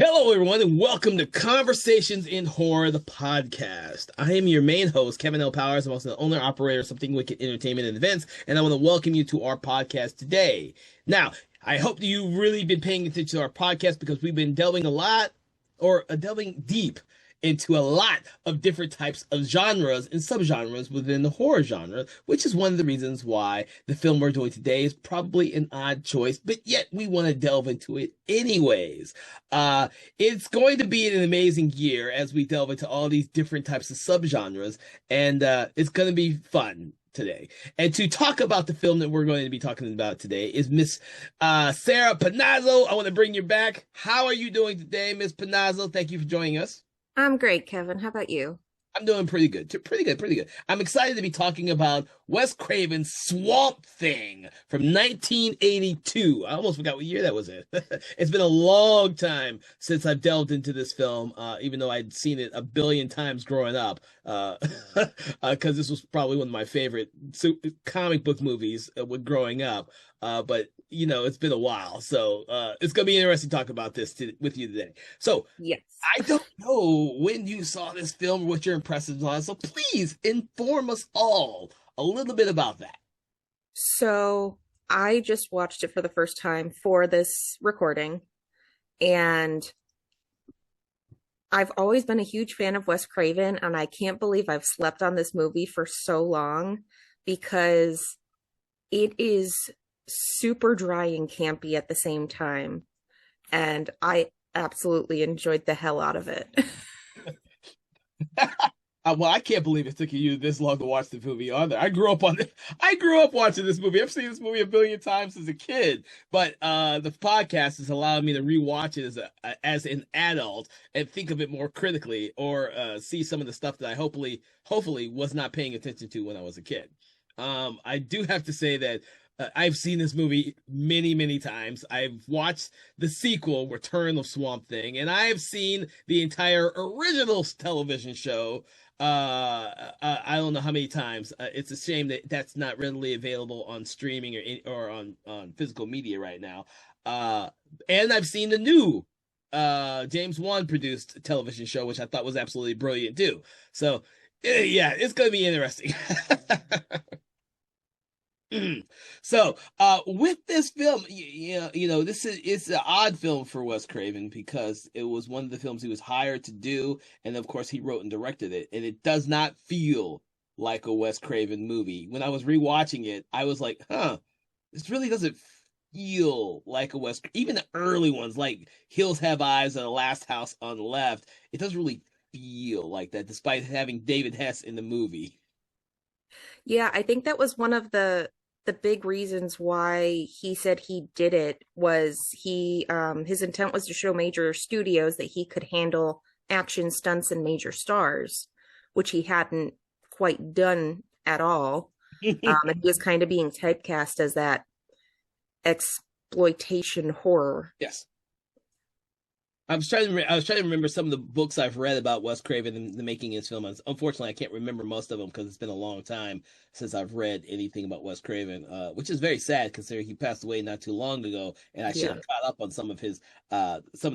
Hello, everyone, and welcome to Conversations in Horror, the podcast. I am your main host, Kevin L. Powers. I'm also the owner operator of Something Wicked Entertainment and Events, and I want to welcome you to our podcast today. Now, I hope that you've really been paying attention to our podcast because we've been delving delving deep into a lot of different types of genres and subgenres within the horror genre, which is one of the reasons why the film we're doing today is probably an odd choice, but yet we want to delve into it anyways. It's going to be an amazing year as we delve into all these different types of subgenres, and it's going to be fun today. And to talk about the film that we're going to be talking about today is Miss Sarah Panazzo. I want to bring you back. How are you doing today, Miss Panazzo? Thank you for joining us. I'm great, Kevin. How about you? I'm doing pretty good. Pretty good, pretty good. I'm excited to be talking about Wes Craven's Swamp Thing from 1982. I almost forgot what year that was in. It's been a long time since I've delved into this film, even though I'd seen it a billion times growing up, because this was probably one of my favorite comic book movies when growing up. But it's been a while, so it's gonna be interesting to talk about this with you today. So, Yes. I don't know when you saw this film or what your impressions are, so please inform us all a little bit about that. So I just watched it for the first time for this recording, and I've always been a huge fan of Wes Craven, and I can't believe I've slept on this movie for so long because it is super dry and campy at the same time. And I absolutely enjoyed the hell out of it. Well, I can't believe it took you this long to watch the movie either. I grew up watching this movie. I've seen this movie a billion times as a kid, but the podcast has allowed me to rewatch it as an adult and think of it more critically, or see some of the stuff that I hopefully was not paying attention to when I was a kid. I do have to say that I've seen this movie many, many times. I've watched the sequel, Return of Swamp Thing, and I have seen the entire original television show. I don't know how many times. It's a shame that that's not readily available on streaming or on physical media right now. And I've seen the new James Wan produced television show, which I thought was absolutely brilliant too. So yeah, it's gonna be interesting. So, with this film, this it's an odd film for Wes Craven because it was one of the films he was hired to do, and of course he wrote and directed it, and it does not feel like a Wes Craven movie. When I was rewatching it, I was like, this really doesn't feel like a Wes. Even the early ones, like Hills Have Eyes and The Last House on the Left, it doesn't really feel like that, despite having David Hess in the movie. Yeah, I think that was one of the big reasons why he said he did it was he his intent was to show major studios that he could handle action stunts and major stars, which he hadn't quite done at all. And he was kind of being typecast as that exploitation horror. Yes. I was trying to remember some of the books I've read about Wes Craven and the making of his film. Unfortunately, I can't remember most of them because it's been a long time since I've read anything about Wes Craven, which is very sad considering he passed away not too long ago, and I should have caught up on some of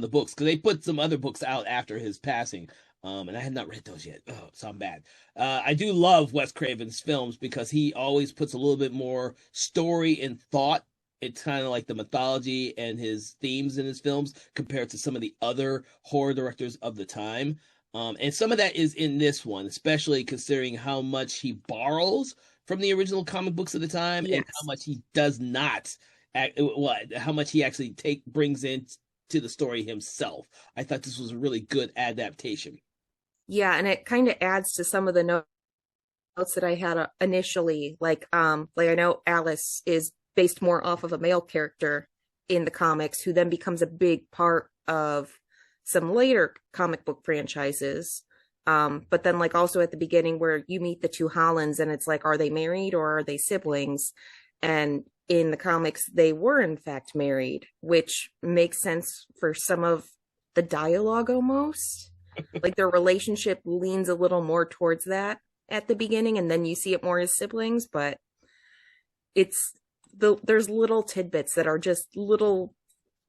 the books because they put some other books out after his passing. And I had not read those yet. Oh, so I'm bad. I do love Wes Craven's films because he always puts a little bit more story and thought. It's kind of like the mythology and his themes in his films compared to some of the other horror directors of the time. And some of that is in this one, especially considering how much he borrows from the original comic books of the time, and how much he does not, how much he actually brings in to the story himself. I thought this was a really good adaptation. Yeah, and it kind of adds to some of the notes that I had initially. Like I know Alice is based more off of a male character in the comics, who then becomes a big part of some later comic book franchises. But then like also at the beginning where you meet the two Hollands and it's like, are they married or are they siblings? And in the comics, they were in fact married, which makes sense for some of the dialogue almost. Like their relationship leans a little more towards that at the beginning, and then you see it more as siblings, but there's little tidbits that are just little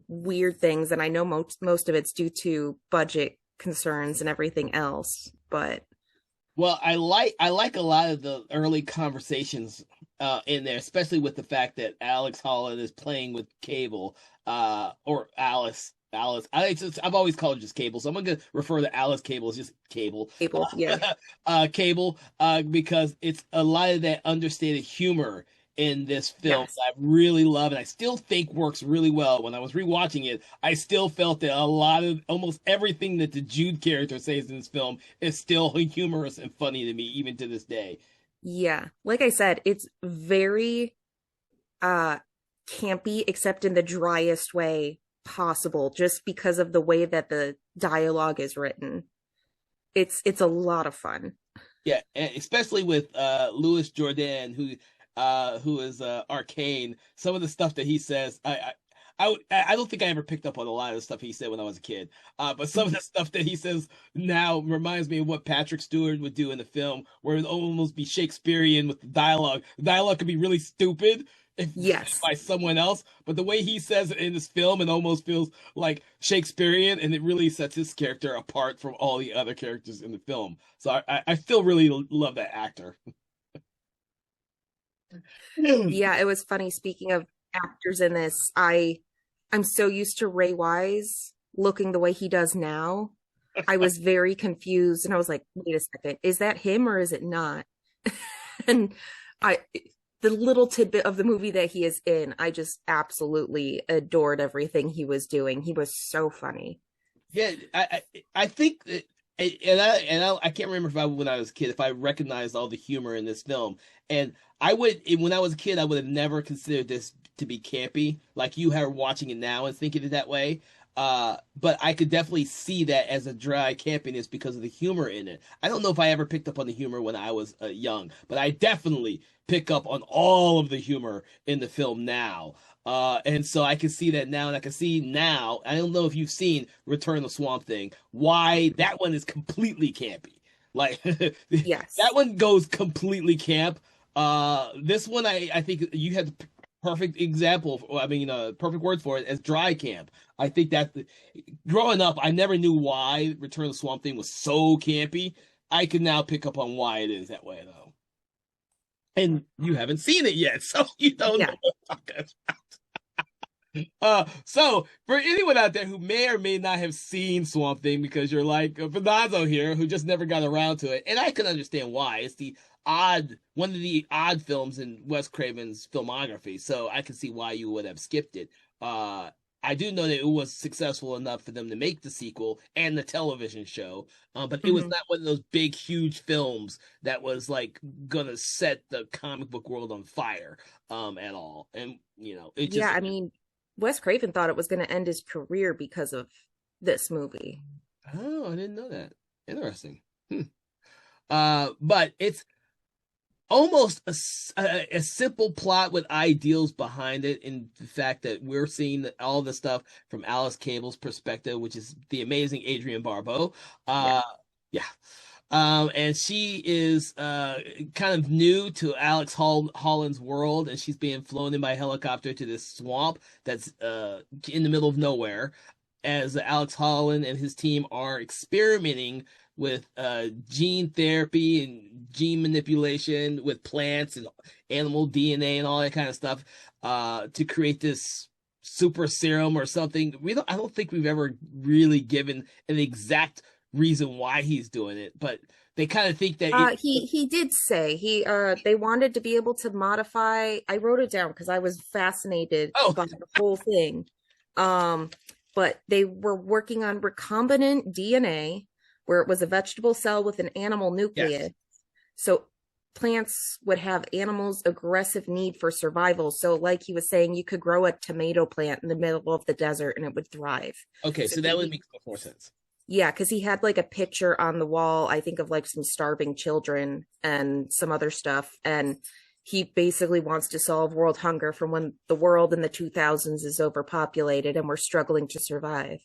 weird things, and I know most of it's due to budget concerns and everything else. But Well, I like a lot of the early conversations in there, especially with the fact that Alex Holland is playing with Cable, or Alice. Alice, I've always called her just Cable, so I'm gonna refer to Alice Cable as just Cable. Abel, yeah, Cable, because it's a lot of that understated humor in this film yes, that I really love, and I still think works really well. When I was rewatching it, I still felt that a lot of almost everything that the Jude character says in this film is still humorous and funny to me, even to this day. yeah. Like I said, it's very uh campy, except in the driest way possible, just because of the way that the dialogue is written. It's a lot of fun. Yeah, and especially with Louis Jordan, who is Arcane. Some of the stuff that he says, I don't think I ever picked up on a lot of the stuff he said when I was a kid. But some of the stuff that he says now reminds me of what Patrick Stewart would do in the film, where it would almost be Shakespearean with the dialogue. The dialogue could be really stupid if said Yes. by someone else, but the way he says it in this film, it almost feels like Shakespearean, and it really sets his character apart from all the other characters in the film. So I still really love that actor. Yeah, it was funny. Speaking of actors in this, I'm so used to Ray Wise looking the way he does now. I was very confused and I was like, wait a second, is that him or is it not? And I the little tidbit of the movie that he is in, I just absolutely adored everything he was doing. He was so funny. Yeah, I think that, and I can't remember if when I was a kid if I recognized all the humor in this film, and when I was a kid I would have never considered this to be campy like you are watching it now and thinking it that way. But I could definitely see that as a dry campiness because of the humor in it. I don't know if I ever picked up on the humor when I was young, but I definitely pick up on all of the humor in the film now. And so I can see that now, and I can see now. I don't know if you've seen Return of the Swamp Thing, why that one is completely campy. Like that Yes. one goes completely camp. This one, I think you had the perfect example. I mean, perfect word for it as dry camp. I think that growing up, I never knew why Return of the Swamp Thing was so campy. I can now pick up on why it is that way, though. And you haven't seen it yet, so you don't Yeah. know what I'm talking about. So for anyone out there who may or may not have seen Swamp Thing, because you're like Fernando here, who just never got around to it, and I can understand why. It's one of the odd films in Wes Craven's filmography, so I can see why you would have skipped it. I do know that it was successful enough for them to make the sequel and the television show, but it was Hmm. not one of those big, huge films that was like gonna set the comic book world on fire, at all. And it Yeah, just I mean, Wes Craven thought it was going to end his career because of this movie. Oh, I didn't know that. Interesting. Hmm. But it's almost a simple plot with ideals behind it, in the fact that we're seeing all the stuff from Alice Cable's perspective, which is the amazing Adrienne Barbeau. Yeah. Yeah. And she is kind of new to Holland's world, and she's being flown in by helicopter to this swamp that's in the middle of nowhere, as Alex Holland and his team are experimenting with gene therapy and gene manipulation with plants and animal DNA and all that kind of stuff, to create this super serum or something. I don't think we've ever really given an exact reason why he's doing it, but they kind of think that He did say they wanted to be able to modify. I wrote it down because I was fascinated oh, by the whole thing. Um, but they were working on recombinant DNA, where it was a vegetable cell with an animal yes. nucleus. So plants would have animals' aggressive need for survival. So, like he was saying, you could grow a tomato plant in the middle of the desert and it would thrive. Okay, So so that would make more sense. yeah, because he had like a picture on the wall, I think, of like some starving children and some other stuff. And he basically wants to solve world hunger from when the world in the 2000s is overpopulated and we're struggling to survive.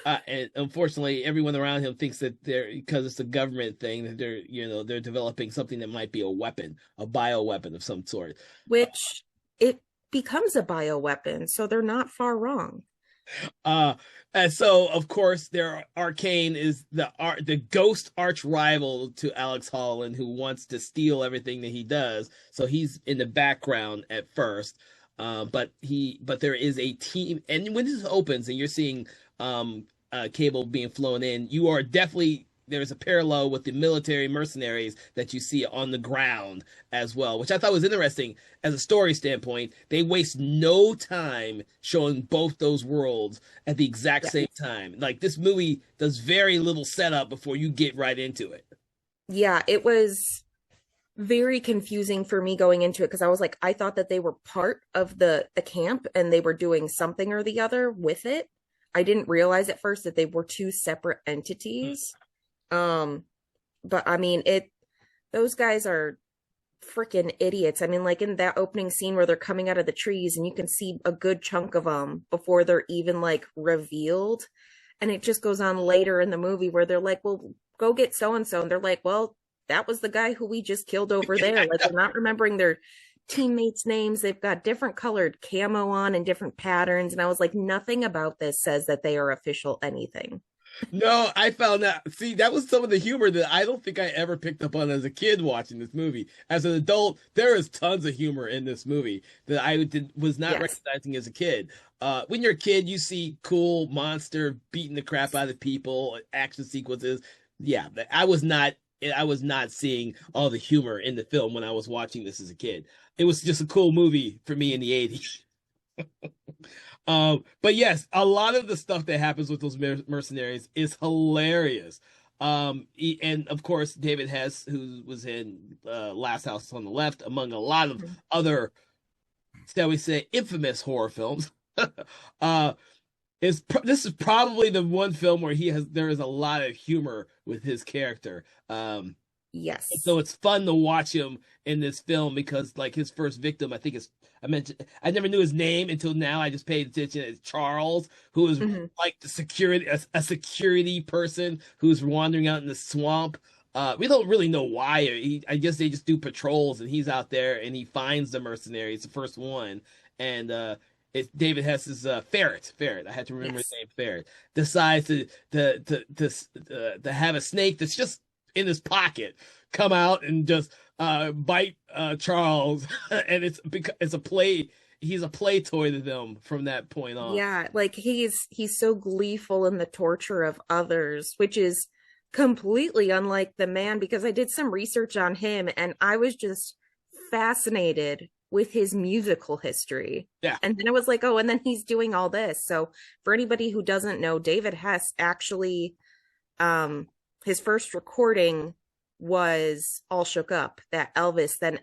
And unfortunately, everyone around him thinks that because it's a government thing, that they're developing something that might be a weapon, a bioweapon of some sort. Which it becomes a bioweapon. So they're not far wrong. Uh, and so of course their Arcane is the ghost arch rival to Alex Holland, who wants to steal everything that he does. So he's in the background at first, but there is a team, and when this opens and you're seeing Cable being flown in, you are definitely there's a parallel with the military mercenaries that you see on the ground as well, which I thought was interesting as a story standpoint. They waste no time showing both those worlds at the exact Yeah. same time. Like this movie does very little setup before you get right into it. Yeah, it was very confusing for me going into it because I was like, I thought that they were part of the camp and they were doing something or the other with it. I didn't realize at first that they were two separate entities. Um, but I mean, it those guys are freaking idiots. I mean, like in that opening scene where they're coming out of the trees and you can see a good chunk of them before they're even like revealed. And it just goes on later in the movie where they're like, well, go get so and so. And they're like, well, that was the guy who we just killed over there. Like they're not remembering their teammates' names. They've got different colored camo on and different patterns. And I was like, nothing about this says that they are official anything. No, I found that. See, that was some of the humor that I don't think I ever picked up on as a kid watching this movie. As an adult, there is tons of humor in this movie that was not Yes. recognizing as a kid. When you're a kid, you see cool monster beating the crap out of people, action sequences. Yeah, I was not seeing all the humor in the film when I was watching this as a kid. It was just a cool movie for me in the 80s. But yes, a lot of the stuff that happens with those mercenaries is hilarious. And of course, David Hess, who was in Last House on the Left, among a lot of Mhm. other, shall we say, infamous horror films. uh, this is probably the one film where there is a lot of humor with his character. So Yes. it's fun to watch him in this film because like his first victim, I think is I mentioned I never knew his name until now. I just paid attention. It's Charles, who is Mhm. like a security person who's wandering out in the swamp. We don't really know why. I guess they just do patrols and he's out there and he finds the mercenary. It's the first one. And it's David Hess's Ferret. Ferret. I had to remember his Yes. name. Ferret decides to have a snake that's just in his pocket come out and just bite Charles, and it's because it's a play. He's a play toy to them from that point on. Yeah, like he's so gleeful in the torture of others, which is completely unlike the man because I did some research on him and I was just fascinated with his musical history. Yeah, And then I was like, oh, and then he's doing all this. So for anybody who doesn't know, David Hess actually um his first recording was All Shook Up that Elvis then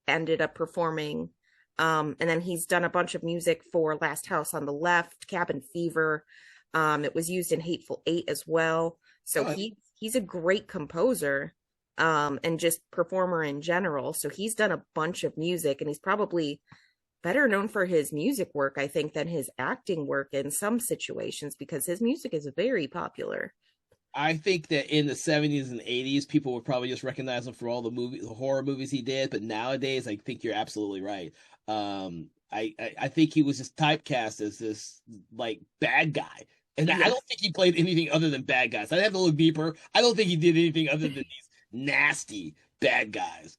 ended up performing. And then he's done a bunch of music for Last House on the Left, Cabin Fever. It was used in Hateful Eight as well. So uh, he's a great composer, and just performer in general. So he's done a bunch of music, and he's probably better known for his music work, I think, than his acting work in some situations because his music is very popular. I think that in the 70s and 80s, people would probably just recognize him for all the horror movies he did. But nowadays, I think you're absolutely right. I think he was just typecast as this like bad guy, and I Yes. don't think he played anything other than bad guys. I have to look deeper. I don't think he did anything other than these nasty bad guys.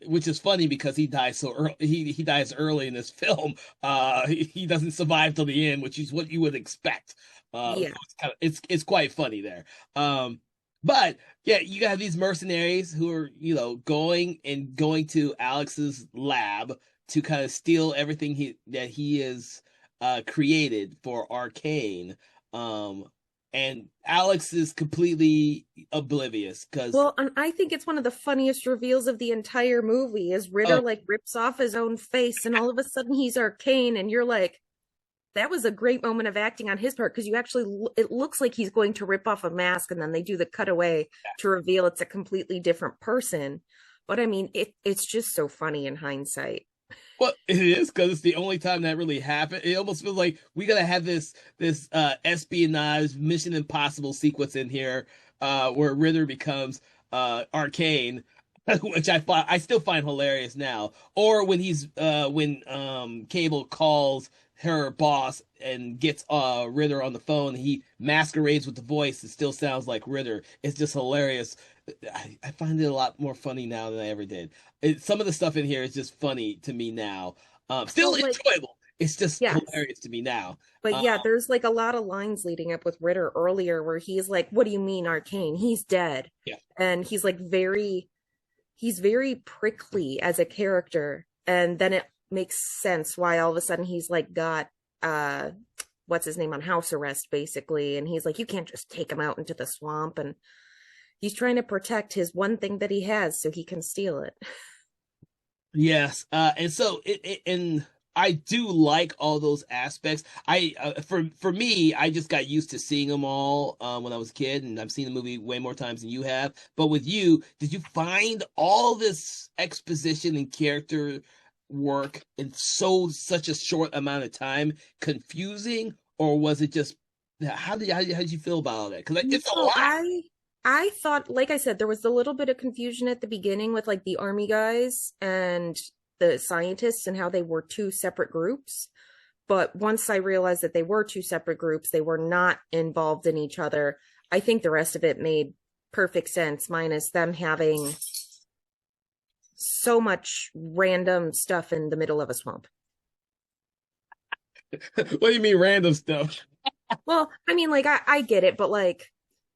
Which is funny because he dies so early. He dies early in this film. He doesn't survive till the end, which is what you would expect. So Yeah. it's quite funny there. Um, but yeah, you have these mercenaries who are going to Alex's lab to kind of steal everything he is created for Arcane. Um, and Alex is completely oblivious because Well, and I think it's one of the funniest reveals of the entire movie is Ritter like rips off his own face and all of a sudden he's Arcane and you're like, that was a great moment of acting on his part because you actually it looks like he's going to rip off a mask and then they do the cutaway to reveal it's a completely different person. But I mean, it's just so funny in hindsight. well, it is because it's the only time that really happened. It almost feels like we gotta have this espionage Mission Impossible sequence in here, where Ritter becomes Arcane. which I still find hilarious now. Or when he's when Cable calls her boss and gets Ritter on the phone, he masquerades with the voice. It still sounds like Ritter. It's just hilarious. I find it a lot more funny now than I ever did. Some of the stuff in here is just funny to me now. Still Well, like, enjoyable. It's just yes. hilarious to me now. But Uh, yeah, there's like a lot of lines leading up with Ritter earlier where he's like, "What do you mean, Arcane? He's dead." yeah. And he's very prickly as a character. And then it makes sense why all of a sudden he's like got uh what's his name on house arrest basically. And he's like, "You can't just take him out into the swamp." And he's trying to protect his one thing that he has so he can steal it. Yes, and so and I do like all those aspects. For me, I just got used to seeing them all when I was a kid, and I've seen the movie way more times than you have. But with you, did you find all this exposition and character work in such a short amount of time confusing, or was it just how did you feel about all that? Because it's a No, lot. I thought, like I said, there was a little bit of confusion at the beginning with like the army guys and the scientists and how they were two separate groups. But once I realized that they were two separate groups, they were not involved in each other. I think the rest of it made perfect sense, minus them having so much random stuff in the middle of a swamp. What do you mean random stuff? Well, I mean, like, I get it, but like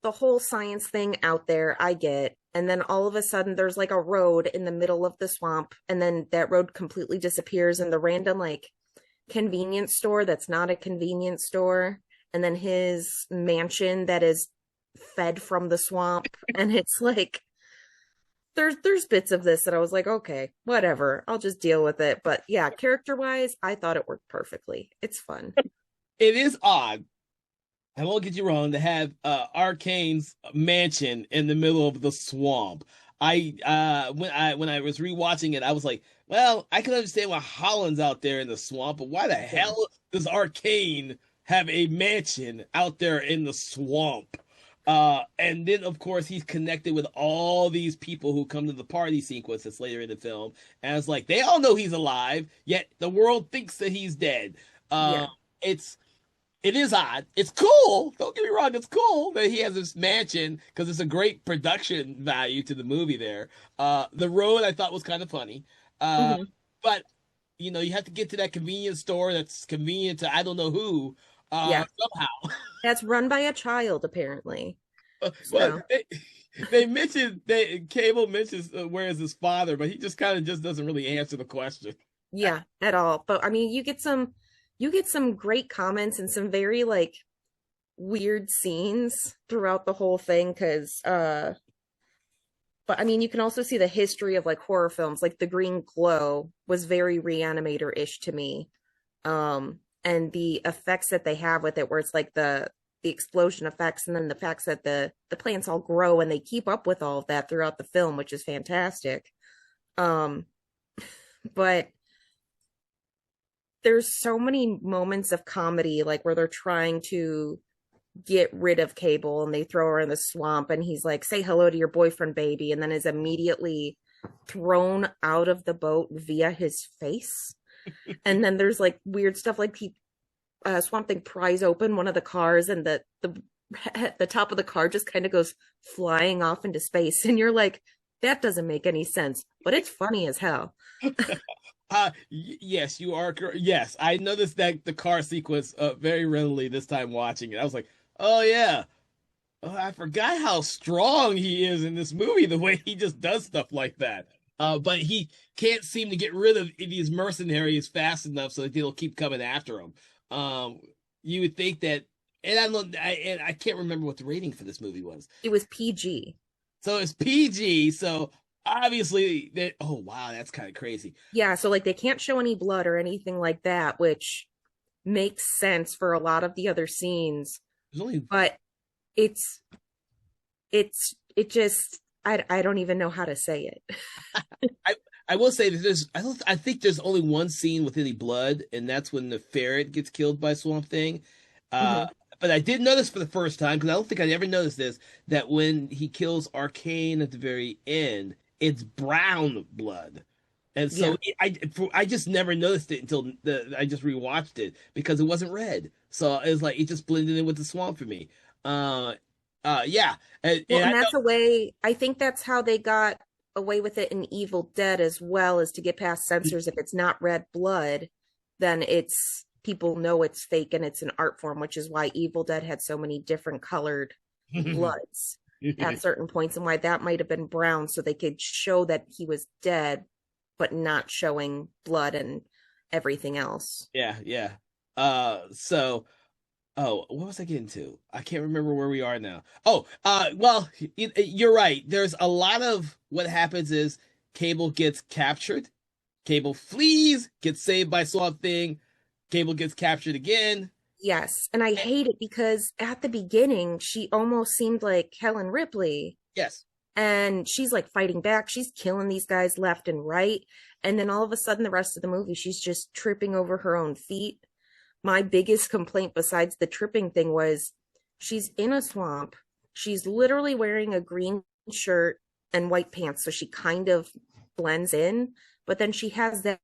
the whole science thing out there, I get. And then all of a sudden, there's like a road in the middle of the swamp, and then that road completely disappears, and the random, like, convenience store that's not a convenience store, and then his mansion that is fed from the swamp. And it's like, there's bits of this that I was like, okay, whatever, I'll just deal with it. But yeah, character wise, I thought it worked perfectly. It's fun. It is odd. I won't get you wrong to have Arcane's mansion in the middle of the swamp. When I was rewatching it, I was like, well, I can understand why Holland's out there in the swamp, but why the Yeah. hell does Arcane have a mansion out there in the swamp? And then of course he's connected with all these people who come to the party sequence that's later in the film, and it's like they all know he's alive, yet the world thinks that he's dead. Yeah. It's it is odd. It's cool. Don't get me wrong. It's cool that he has this mansion because it's a great production value to the movie there. The road I thought was kind of funny. Uh, Hmm. but you have to get to that convenience store that's convenient to I don't know who, Yeah. somehow. That's run by a child, apparently. Well, So, they mentioned Cable mentions where is his father, but he just kind of just doesn't really answer the question. yeah, at all. But I mean, you get some great comments and some very like weird scenes throughout the whole thing because but I mean, you can also see the history of like horror films. Like The Green Glow was very Reanimator-ish to me. And the effects that they have with it, where it's like the explosion effects, and then the facts that the plants all grow and they keep up with all of that throughout the film, which is fantastic. Um, but there's so many moments of comedy, like where they're trying to get rid of Cable and they throw her in the swamp, and he's like, "Say hello to your boyfriend, baby," and then is immediately thrown out of the boat via his face. And then there's like weird stuff like he Swamp Thing pries open one of the cars, and the top of the car just kind of goes flying off into space, and you're like, that doesn't make any sense, but it's funny as hell. Yes, you are correct. Yes, I noticed that the car sequence very readily this time watching it. I was like, oh yeah. Oh, I forgot how strong he is in this movie, the way he just does stuff like that. But he can't seem to get rid of these mercenaries fast enough so that they'll keep coming after him. Um, you would think that, and I can't remember what the rating for this movie was. It was PG. So it's PG. So obviously that. Oh wow, that's kind of crazy. Yeah, so like they can't show any blood or anything like that, which makes sense for a lot of the other scenes, There's only but it's it just I don't even know how to say it. I I will say that I think there's only one scene with any blood, and that's when the ferret gets killed by Swamp Thing. Uh, Hmm. but I did notice for the first time because I don't think I ever noticed this that when he kills Arcane at the very end, it's brown blood. And so Yeah. I just never noticed it until I just rewatched it because it wasn't red. So it was like it just blended in with the swamp for me. Uh, yeah, Well, and and I know. that's a way, I think that's how they got away with it in Evil Dead as well, as to get past censors. If it's not red blood, then it's people know it's fake and it's an art form, which is why Evil Dead had so many different colored bloods at certain points, and why that might have been brown so they could show that he was dead, but not showing blood and everything else. Yeah, yeah. So oh, what was I getting to? I can't remember where we are now. Oh, well, you're right. There's a lot of what happens is Cable gets captured, Cable flees, gets saved by Swamp Thing, Cable gets captured again. Yes, and I hate it because at the beginning she almost seemed like Helen Ripley, Yes. and she's like fighting back. She's killing these guys left and right. And then all of a sudden, the rest of the movie, she's just tripping over her own feet. My biggest complaint, besides the tripping thing, was she's in a swamp. She's literally wearing a green shirt and white pants. So she kind of blends in. But then she has that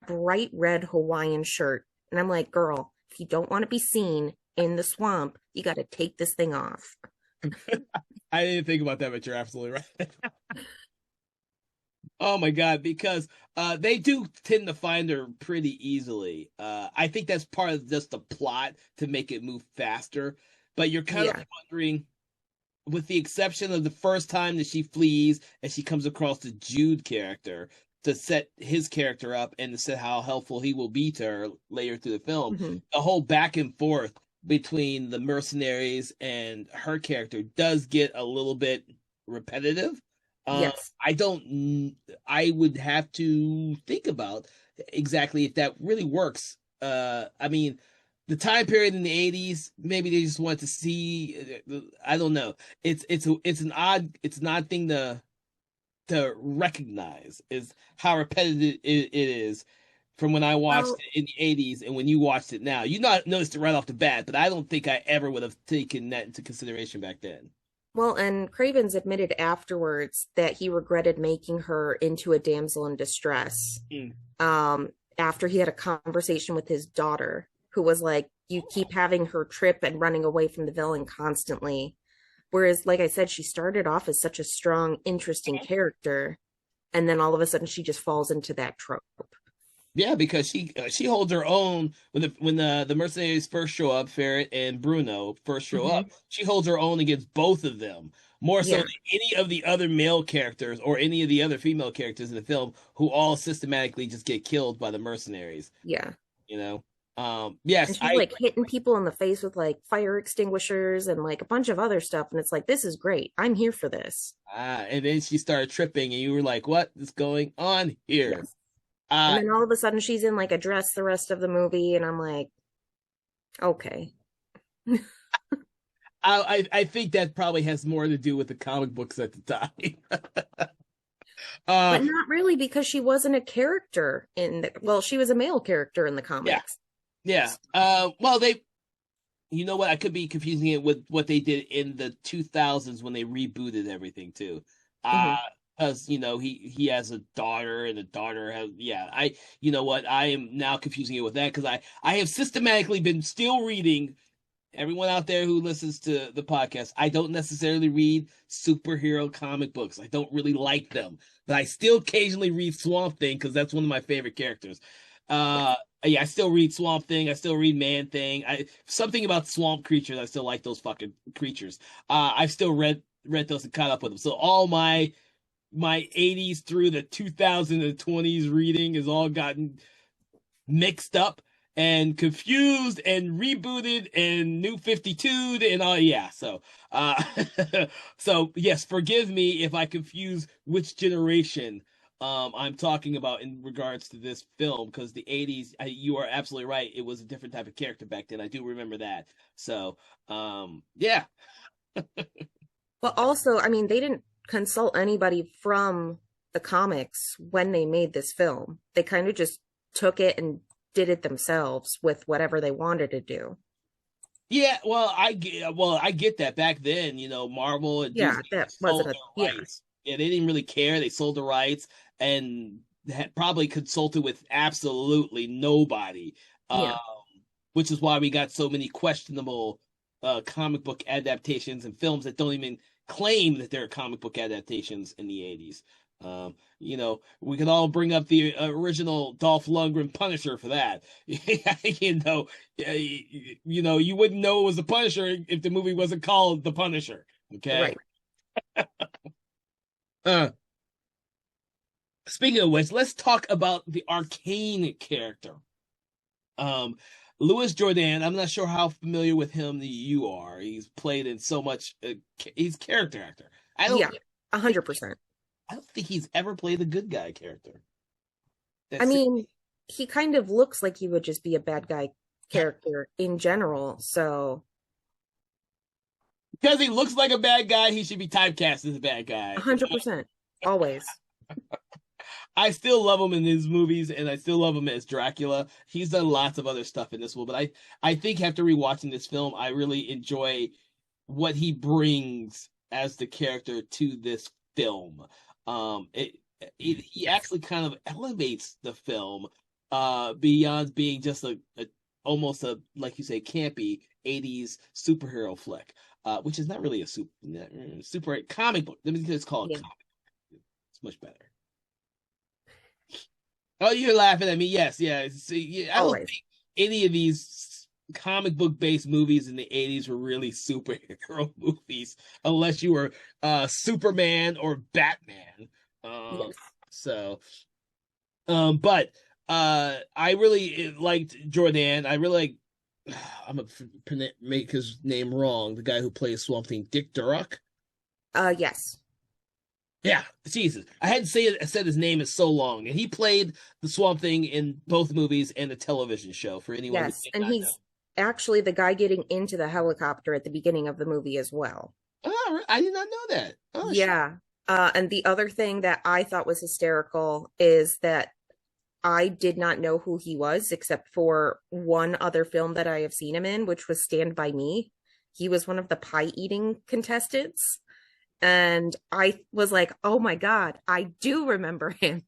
bright red Hawaiian shirt. And I'm like, girl, if you don't want to be seen in the swamp, you got to take this thing off. I didn't think about that, but you're absolutely right. Oh my God, because they do tend to find her pretty easily. I think that's part of just the plot to make it move faster. But you're kind of Yeah. wondering, with the exception of the first time that she flees and she comes across the Jude character to set his character up and to set how helpful he will be to her later through the film, Mm-hmm. the whole back and forth between the mercenaries and her character does get a little bit repetitive. Yes. I don't. I would have to think about exactly if that really works. I mean, the time period in the '80s, maybe they just want to see. I don't know. It's an odd thing to recognize is how repetitive it is from when I watched Well, it in the '80s and when you watched it now. You not noticed it right off the bat, but I don't think I ever would have taken that into consideration back then. Well, and Craven's admitted afterwards that he regretted making her into a damsel in distress. Mm. After he had a conversation with his daughter, who was like, "You keep having her trip and running away from the villain constantly." Whereas, like I said, she started off as such a strong, interesting character, and then all of a sudden she just falls into that trope. Yeah, because she holds her own when the mercenaries first show up, Ferret and Bruno first show Mm-hmm. up. She holds her own against both of them, more so Yeah, than any of the other male characters or any of the other female characters in the film, who all systematically just get killed by the mercenaries. yeah. You know, And yes, she's like hitting people in the face with like fire extinguishers and like a bunch of other stuff. And it's like, this is great. I'm here for this. and then she started tripping, and you were like, "What is going on here?" Yes. And Uh, then all of a sudden she's in like a dress the rest of the movie. And I'm like, okay. I think that probably has more to do with the comic books at the time. uh, But not really, because she wasn't a character in the, well, she was a male character in the yeah, comics. yeah. Well, you know what? I could be confusing it with what they did in the 2000s when they rebooted everything too. Hmm. Uh, because he has a daughter and the daughter has, yeah. You know what? I am now confusing it with that because I have systematically been still reading. Everyone out there who listens to the podcast, I don't necessarily read superhero comic books. I don't really like them, but I still occasionally read Swamp Thing because that's one of my favorite characters. Yes. Yeah, I still read Swamp Thing. I still read Man Thing. Something about swamp creatures. I still like those fucking creatures. I've still read those and caught up with them. So all my '80s through the 2020s reading has all gotten mixed up and confused and rebooted and new 52 and all. Yeah, so so yes, forgive me if I confuse which generation I'm talking about in regards to this film, because the '80s, you are absolutely right, it was a different type of character back then. I do remember that. So yeah. But also, I mean, they didn't consult anybody from the comics when they made this film. They kind of just took it and did it themselves with whatever they wanted to do. Yeah, well, I get that back then, Marvel and Yeah, Disney that sold wasn't a, their yeah. rights. yeah, they didn't really care. They sold the rights and had probably consulted with absolutely nobody. Yeah. Which is why we got so many questionable comic book adaptations and films that don't even claim that they're comic book adaptations in the 80s. We could all bring up the original Dolph Lundgren Punisher for that. You wouldn't know it was the Punisher if the movie wasn't called The Punisher. Okay. Right. Uh, Speaking of which, let's talk about the Arcane character. Um, Louis Jordan, I'm not sure how familiar with him you are. He's played in so much. He's character actor. I don't Yeah. think 100%. I don't think he's ever played a good guy character. I That's mean, he kind of looks like he would just be a bad guy character in general. So because he looks like a bad guy. He should be typecast as a bad guy. 100%. Always. I still love him in his movies, and I still love him as Dracula. He's done lots of other stuff in this one, but I think after rewatching this film, I really enjoy what he brings as the character to this film. He actually kind of elevates the film beyond being just a almost a, like you say, campy 80s superhero flick, which is not really a super comic book. Let me just call it Yeah. comic. It's much better. Oh, you're laughing at me. Yes, yeah. See, yeah, I don't Always. think any of these comic book based movies in the 80s were really superhero movies unless you were Superman or Batman. Uh, Yes. so but I really liked Jordan. I really like I'm gonna make his name wrong. The guy who plays Swamp Thing, Dick Durock. Yes. Yeah, Jesus. I hadn't said his name in so long. And he played the Swamp Thing in both movies and the television show for anyone who Yes. did And not know. he's actually the guy getting into the helicopter at the beginning of the movie as well. Oh, I did not know that. Oh, shit. Yeah. And the other thing that I thought was hysterical is that I did not know who he was except for one other film that I have seen him in, which was Stand By Me. He was one of the pie eating contestants. And I was like, oh my God, I do remember him.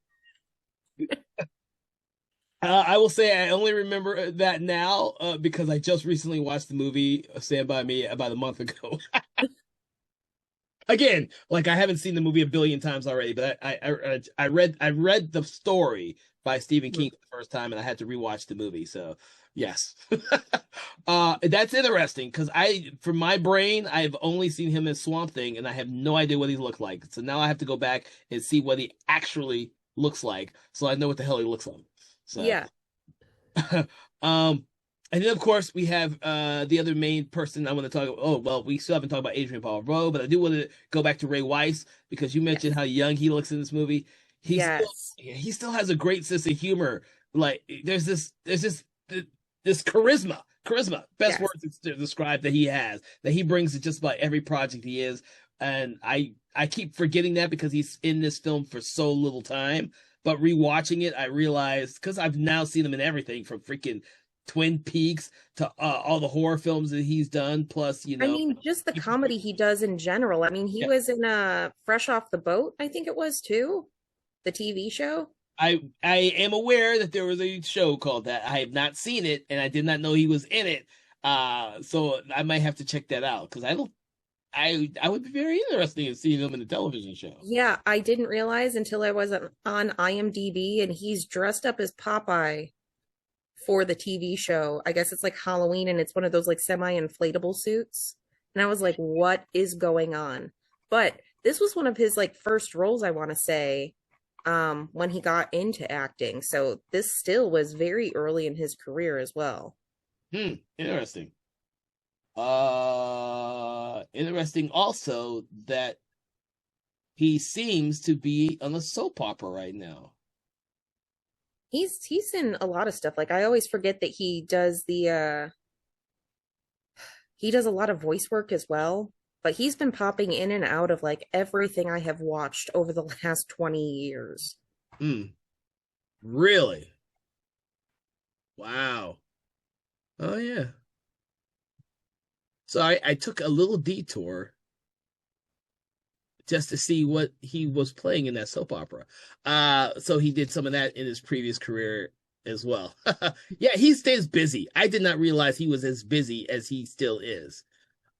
I will say I only remember that now because I just recently watched the movie Stand By Me about a month ago. Again, like I haven't seen the movie a billion times already, but I read the story by Stephen King for the first time, and I had to rewatch the movie. So yes, that's interesting because from my brain, I've only seen him as Swamp Thing, and I have no idea what he looked like. So now I have to go back and see what he actually looks like, so I know what the hell he looks like. So, Yeah. um, and then, of course, we have the other main person I want to talk about. Oh, well, we still haven't talked about Adrian Paul, but I do want to go back to Ray Weiss because you mentioned Yes. how young he looks in this movie. Yes. He still has a great sense of humor. Like there's this charisma, best Yes. words to describe that he has, that he brings to just about every project he is. And I keep forgetting that because he's in this film for so little time. But rewatching it, I realized because I've now seen him in everything from freaking Twin Peaks to all the horror films that he's done. Plus, I mean, just the comedy he does in general. I mean, he yeah, was in Fresh Off the Boat, I think it was too, the TV show. I am aware that there was a show called that. I have not seen it, and I did not know he was in it. So I might have to check that out because I don't. I would be very interested in seeing him in the television show. Yeah, I didn't realize until I was on IMDb and he's dressed up as Popeye for the TV show. I guess it's like Halloween and it's one of those like semi-inflatable suits. And I was like, what is going on? But this was one of his like first roles, I want to say, when he got into acting. So this still was very early in his career as well. Interesting. Interesting also that he seems to be on a soap opera right now. He's in a lot of stuff. Like I always forget that he does a lot of voice work as well, but he's been popping in and out of like everything I have watched over the last 20 years. Hmm. Really? Wow. Oh yeah. So I took a little detour just to see what he was playing in that soap opera. So he did some of that in his previous career as well. Yeah, he stays busy. I did not realize he was as busy as he still is.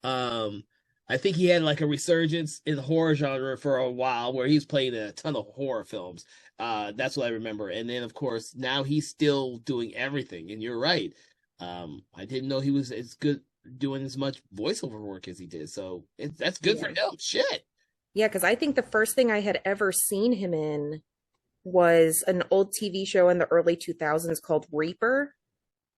Um, I think he had like a resurgence in the horror genre for a while where he was playing in a ton of horror films. That's what I remember. And then of course now he's still doing everything. And you're right. I didn't know he was as good doing as much voiceover work as he did. So that's good for Yeah. him. Shit. Yeah, because I think the first thing I had ever seen him in was an old TV show in the early 2000s called Reaper,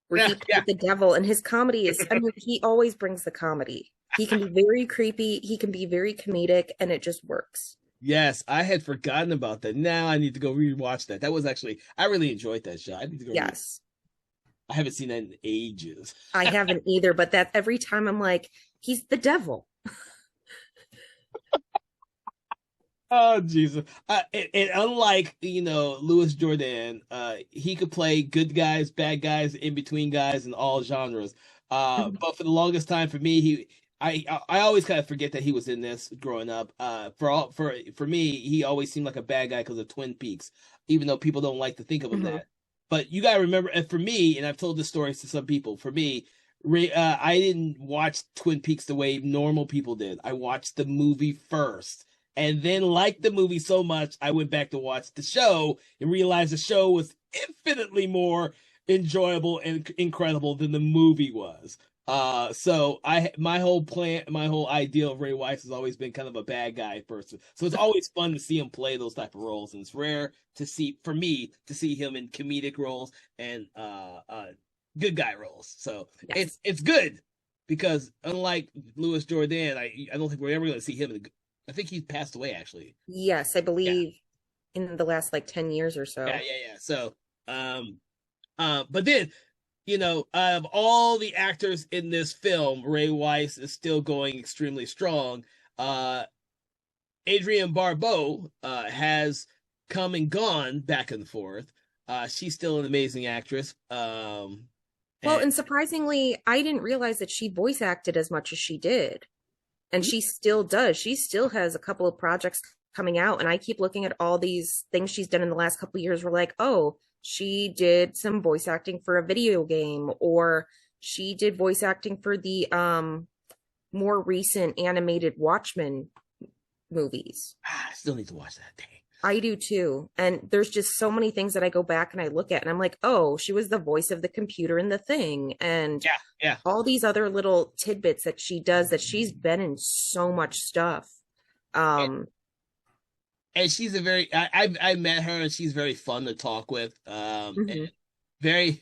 where Yeah, he yeah. played the devil, and his comedy is, I mean, he always brings the comedy. He can be very creepy, he can be very comedic, and it just works. Yes, I had forgotten about that. Now I need to go rewatch that. That was actually I really enjoyed that show. I need to go re Yes. I haven't seen that in ages. I haven't either, but that every time I'm like, he's the devil. Oh Jesus! And unlike Louis Jordan, he could play good guys, bad guys, in between guys, in all genres. Mhm. But for the longest time, for me, I always kind of forget that he was in this growing up. For me, he always seemed like a bad guy because of Twin Peaks, even though people don't like to think of him Mhm. that. But you gotta remember, and for me, and I've told this story to some people. For me, I didn't watch Twin Peaks the way normal people did. I watched the movie first and then liked the movie so much I went back to watch the show and realized the show was infinitely more enjoyable and incredible than the movie was. So my whole idea of Ray Wise has always been kind of a bad guy person. So it's always fun to see him play those type of roles, and it's rare to see for me to see him in comedic roles and good guy roles. So Yes. it's good because unlike Louis Jordan, I don't think we're ever going to see him in. I think he passed away actually. Yes, I Yeah, believe in the last like 10 years or yeah, so. yeah, yeah. So, but then of all the actors in this film, Ray Weiss is still going extremely strong. Uh, Adrienne Barbeau has come and gone back and forth. She's still an amazing actress. Well, And and surprisingly, I didn't realize that she voice acted as much as she did. And she still does. She still has a couple of projects coming out. And I keep looking at all these things she's done in the last couple of years. We're like, oh, she did some voice acting for a video game, or she did voice acting for the more recent animated Watchmen movies. I still need to watch that thing. I do too. And there's just so many things that I go back and I look at and I'm like, oh, she was the voice of the computer in the thing. And Yeah, yeah. all these other little tidbits that she does, that she's been in so much stuff. Um, And she's a very I met her and she's very fun to talk with. And mhm. very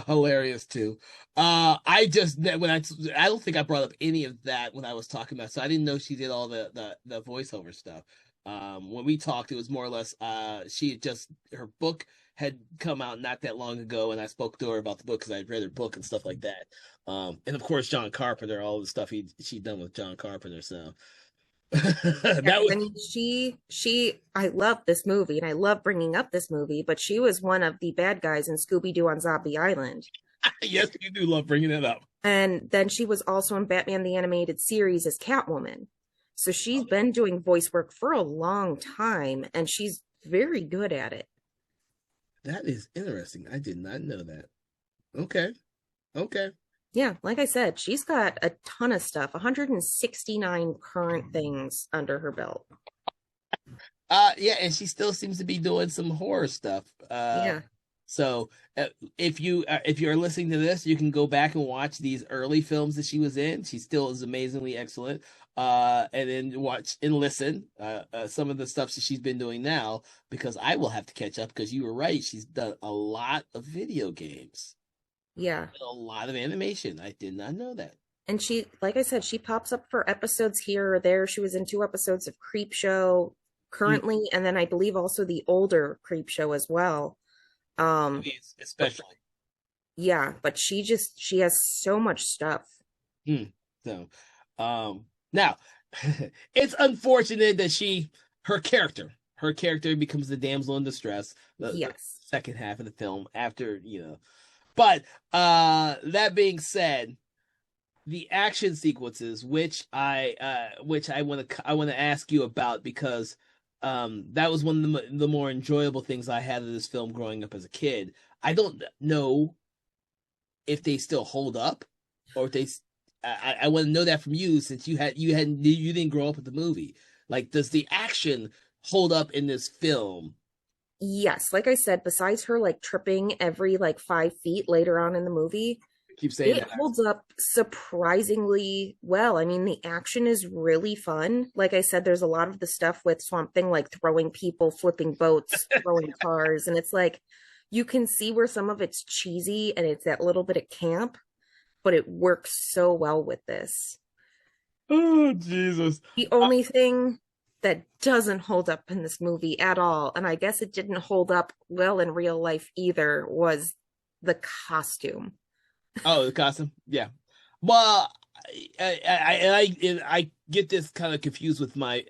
hilarious too. I just when I don't think I brought up any of that when I was talking about, so I didn't know she did all the voiceover stuff. When we talked, it was more or less she had just her book had come out not that long ago, and I spoke to her about the book because I'd read her book and stuff like that. And of course John Carpenter, all the stuff she'd done with John Carpenter. So Yeah, that 'cause was I mean, I love this movie and I love bringing up this movie, but she was one of the bad guys in Scooby Doo on Zombie Island. yes, you do love bringing it up. And then she was also in Batman the Animated Series as Catwoman. So she's been doing voice work for a long time and she's very good at it. That is interesting. I did not know that. Okay. Okay. Yeah, like I said, she's got a ton of stuff, 169 current things under her belt. Yeah, and she still seems to be doing some horror stuff. Yeah. So if you're listening to this, you can go back and watch these early films that she was in. She still is amazingly excellent. And then watch and listen some of the stuff that she's been doing now because I will have to catch up because you were right. She's done a lot of video games, Yeah. a lot of animation. I did not know that. And she, like I said, she pops up for episodes here or there. She was in 2 episodes of Creep Show Mm, currently, and then I believe also the older Creep Show as well. Um, movies, but especially. yeah, but she has so much stuff. Mm. So, now it's unfortunate that her character becomes the damsel in distress, the Yes. second half of the film after, but that being said, the action sequences, which I want to ask you about because that was one of the more enjoyable things I had of this film growing up as a kid. I don't know if they still hold up, or if they. I want to know that from you, since you didn't grow up with the movie. Like, does the action hold up in this film? Yes, like I said, besides her like tripping every like 5 feet later on in the movie, Keep saying it that. holds up surprisingly well. I mean, the action is really fun. Like I said, there's a lot of the stuff with Swamp Thing, like throwing people, flipping boats, throwing cars, and it's like you can see where some of it's cheesy and it's that little bit of camp, but it works so well with this. Oh Jesus! The only thing that doesn't hold up in this movie at all, and I guess it didn't hold up well in real life either, was the costume. Oh, the costume. Yeah. Well, I get this kind of confused with my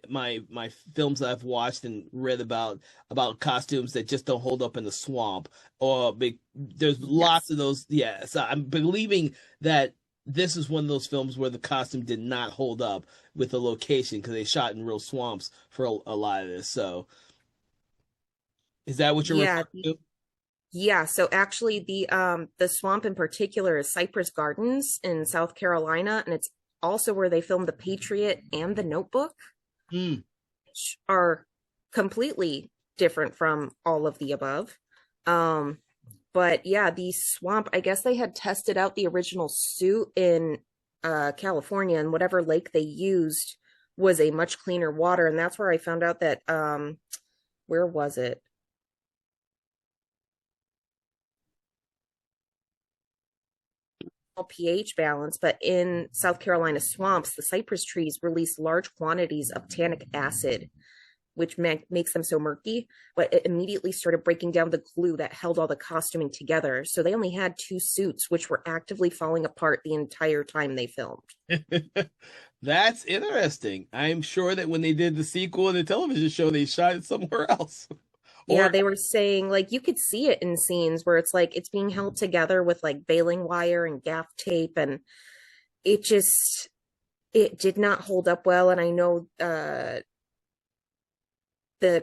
films that I've watched and read about costumes that just don't hold up in the swamp. There's lots Yes. of those. Yeah. So I'm believing that this is one of those films where the costume did not hold up with the location, because they shot in real swamps for a lot of this. So is that what you're Yeah, referring to? yeah. So actually the swamp in particular is Cypress Gardens in South Carolina, and it's also where they filmed The Patriot and The Notebook, Hmm. which are completely different from all of the above. Um, but yeah, the swamp, I guess they had tested out the original suit in California, and whatever lake they used was a much cleaner water, and that's where I found out that where was it? pH balance, but in South Carolina swamps, the cypress trees release large quantities of tannic acid, which makes them so murky. But it immediately started breaking down the glue that held all the costuming together. So they only had two suits, which were actively falling apart the entire time they filmed. That's interesting. I'm sure that when they did the sequel and the television show, they shot it somewhere else. Yeah, Or they were saying like you could see it in scenes where it's like it's being held together with like baling wire and gaff tape, and it just it did not hold up well. And I know the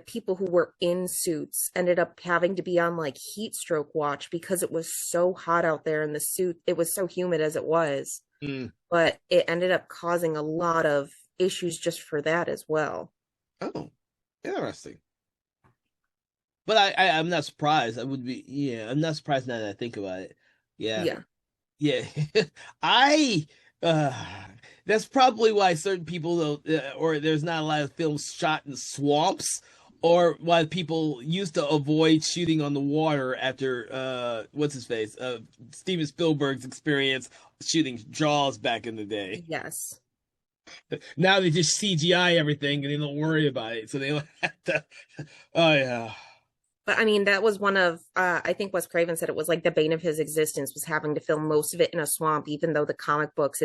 people who were in suits ended up having to be on like heat stroke watch because it was so hot out there in the suit. It was so humid as it was, mm, but it ended up causing a lot of issues just for that as well. oh, interesting. But I'm not surprised. I'm not surprised now that I think about it. Yeah. Yeah. Yeah. I uh that's probably why certain people don't, or there's not a lot of films shot in swamps, or why people used to avoid shooting on the water after what's his face? Steven Spielberg's experience shooting Jaws back in the day. Yes. Now they just CGI everything and they don't worry about it. So they don't have to. Oh yeah. But I mean, that was one of, I think Wes Craven said it was like the bane of his existence was having to film most of it in a swamp, even though the comic books,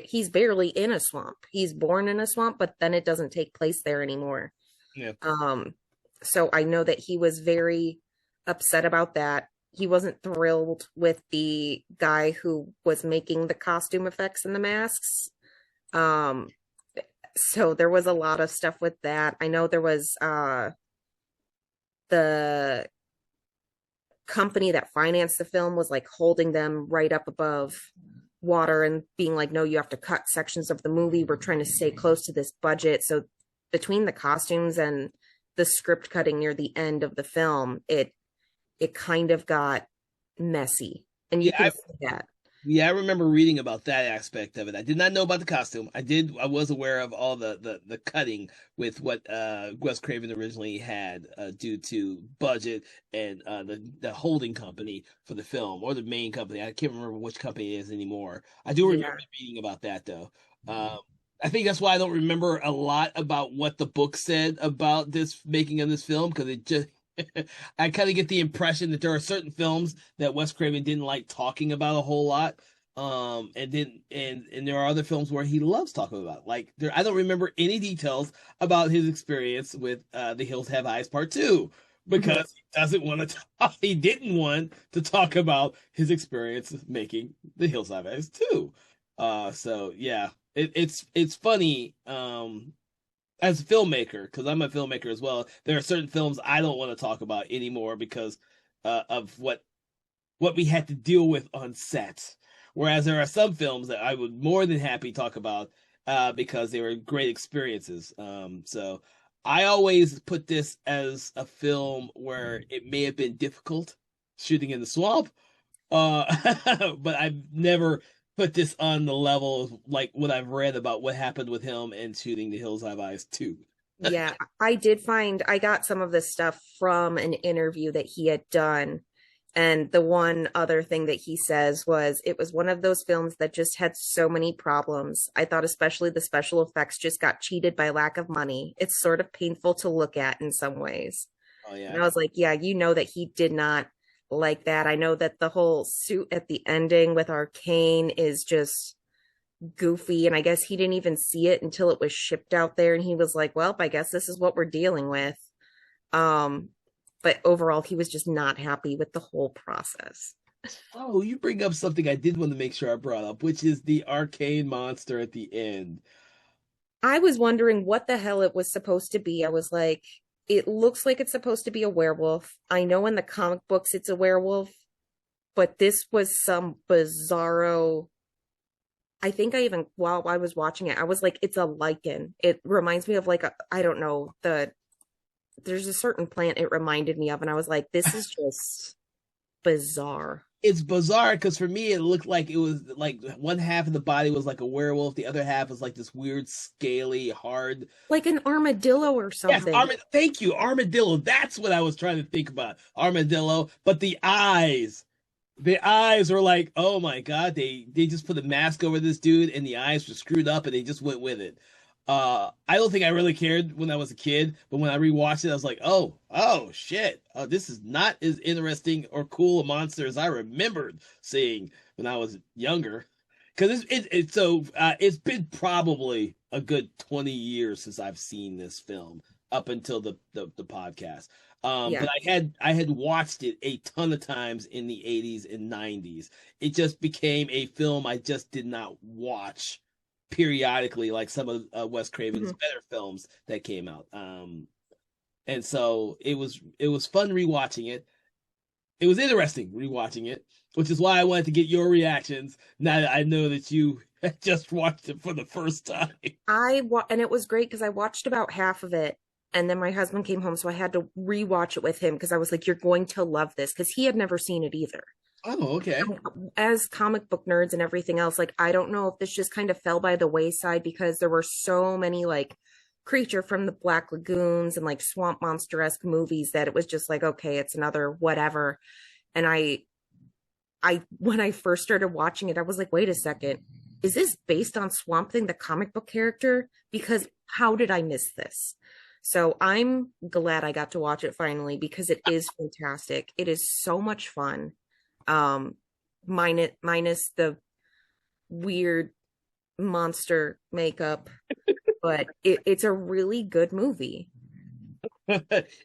he's barely in a swamp. He's born in a swamp, but then it doesn't take place there anymore. Yeah. Um, so I know that he was very upset about that. He wasn't thrilled with the guy who was making the costume effects and the masks. Um, so there was a lot of stuff with that. I know there was the company that financed the film was like holding them right up above water and being like, no, you have to cut sections of the movie. We're trying to stay close to this budget. So between the costumes and the script cutting near the end of the film, it kind of got messy. And you Yeah, can see that. yeah, I remember reading about that aspect of it. I did not know about the costume. I was aware of all the cutting with what Wes Craven originally had, due to budget and the holding company for the film, or the main company. I can't remember which company it is anymore. I do Yeah. remember reading about that though. I think that's why I don't remember a lot about what the book said about this making of this film, because it just I kind of get the impression that there are certain films that Wes Craven didn't like talking about a whole lot. And there are other films where he loves talking about. Like, I don't remember any details about his experience with The Hills Have Eyes Part 2, Mhm. because he doesn't want to talk, he didn't want to talk about his experience making The Hills Have Eyes 2. So yeah, it's funny. As a filmmaker, because I'm a filmmaker as well, there are certain films I don't want to talk about anymore because of what we had to deal with on set. Whereas there are some films that I would more than happy talk about because they were great experiences. So I always put this as a film where it may have been difficult shooting in the swamp, but I've never put this on the level of like what I've read about what happened with him and shooting The Hills Have Eyes 2. Yeah, I did find I got some of this stuff from an interview that he had done. And the one other thing that he says was it was one of those films that just had so many problems. I thought especially the special effects just got cheated by lack of money. It's sort of painful to look at in some ways. Oh And yeah. I was like, yeah, you know that he did not like that. I know that the whole suit at the ending with Arcane is just goofy. And I guess he didn't even see it until it was shipped out there. And he was like, well, I guess this is what we're dealing with. Um, but overall, he was just not happy with the whole process. Oh, you bring up something I did want to make sure I brought up, which is the arcane monster at the end. I was wondering what the hell it was supposed to be. I was like, it looks like it's supposed to be a werewolf. I know in the comic books it's a werewolf, but this was some bizarro. I think I even, while I was watching it, I was like, it's a lichen. It reminds me of like I don't know, there's a certain plant it reminded me of, and I was like, this is just bizarre. It's bizarre because for me it looked like it was like one half of the body was like a werewolf, the other half was like this weird, scaly, hard. Like an armadillo or Yes, something. thank you, armadillo. That's what I was trying to think about. Armadillo, but the eyes were like, oh my god, they just put a mask over this dude, and the eyes were screwed up, and they just went with it. I don't think I really cared when I was a kid, but when I rewatched it, I was like, oh shit, this is not as interesting or cool a monster as I remembered seeing when I was younger. Because it's been probably a good 20 years since I've seen this film up until the podcast. Yeah. But I had watched it a ton of times in the 80s and 90s. It just became a film I just did not watch periodically like some of Wes Craven's Mhm. better films that came out. And so it was fun rewatching it. It was interesting rewatching it, which is why I wanted to get your reactions now that I know that you just watched it for the first time. And it was great because I watched about half of it, and then my husband came home, so I had to rewatch it with him because I was like, "You're going to love this," because he had never seen it either. Oh, okay. As comic book nerds and everything else, like I don't know if this just kind of fell by the wayside because there were so many like creature from the Black Lagoons and like swamp monster-esque movies that it was just like, okay, it's another whatever. And I when I first started watching it, I was like, wait a second, is this based on Swamp Thing, the comic book character? Because how did I miss this? So I'm glad I got to watch it finally because it is fantastic. It is so much fun. Um, minus the weird monster makeup, but it's a really good movie.